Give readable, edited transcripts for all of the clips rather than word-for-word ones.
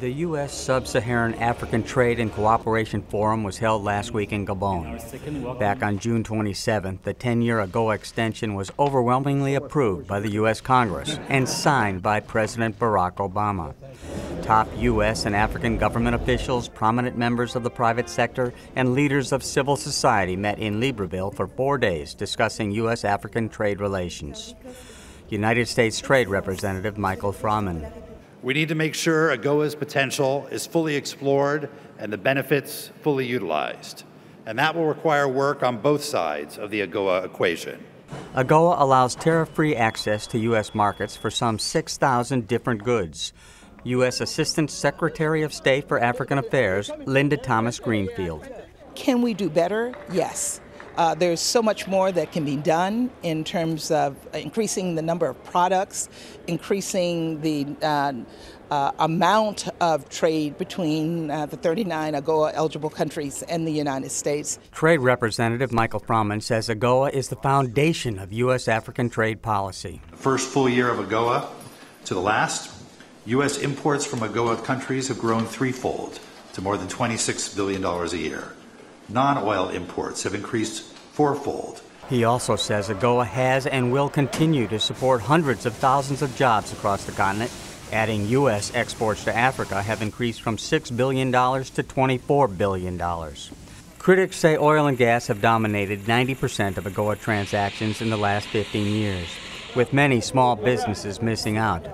The U.S. Sub-Saharan African Trade and Cooperation Forum was held last week in Gabon. Back on June 27th, the 10-year AGOA extension was overwhelmingly approved by the U.S. Congress and signed by President Barack Obama. Top U.S. and African government officials, prominent members of the private sector, and leaders of civil society met in Libreville for 4 days discussing U.S.-African trade relations. United States Trade Representative Michael Froman. We need to make sure AGOA's potential is fully explored and the benefits fully utilized. And that will require work on both sides of the AGOA equation. AGOA allows tariff-free access to U.S. markets for some 6,000 different goods. U.S. Assistant Secretary of State for African Affairs, Linda Thomas Greenfield. Can we do better? Yes. There's so much more that can be done in terms of increasing the number of products, increasing the amount of trade between the 39 AGOA-eligible countries and the United States. Trade Representative Michael Froman says AGOA is the foundation of U.S.-African trade policy. The first full year of AGOA to the last, U.S. imports from AGOA countries have grown threefold to more than $26 billion a year. Non-oil imports have increased fourfold. He also says AGOA has and will continue to support hundreds of thousands of jobs across the continent, adding U.S. exports to Africa have increased from $6 billion to $24 billion. Critics say oil and gas have dominated 90% of AGOA transactions in the last 15 years, with many small businesses missing out.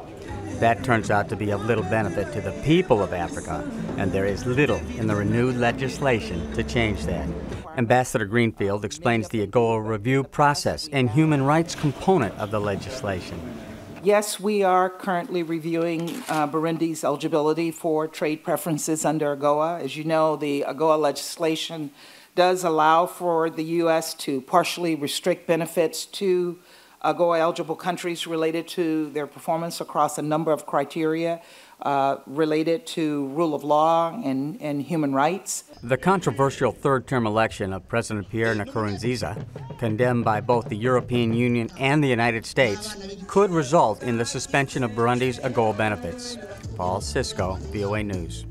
That turns out to be of little benefit to the people of Africa, and there is little in the renewed legislation to change that. Ambassador Greenfield explains the AGOA review process and human rights component of the legislation. Yes, we are currently reviewing Burundi's eligibility for trade preferences under AGOA. As you know, the AGOA legislation does allow for the U.S. to partially restrict benefits to AGOA-eligible countries related to their performance across a number of criteria related to rule of law and human rights. The controversial third-term election of President Pierre Nkurunziza, condemned by both the European Union and the United States, could result in the suspension of Burundi's AGOA benefits. Paul Sisco, VOA News.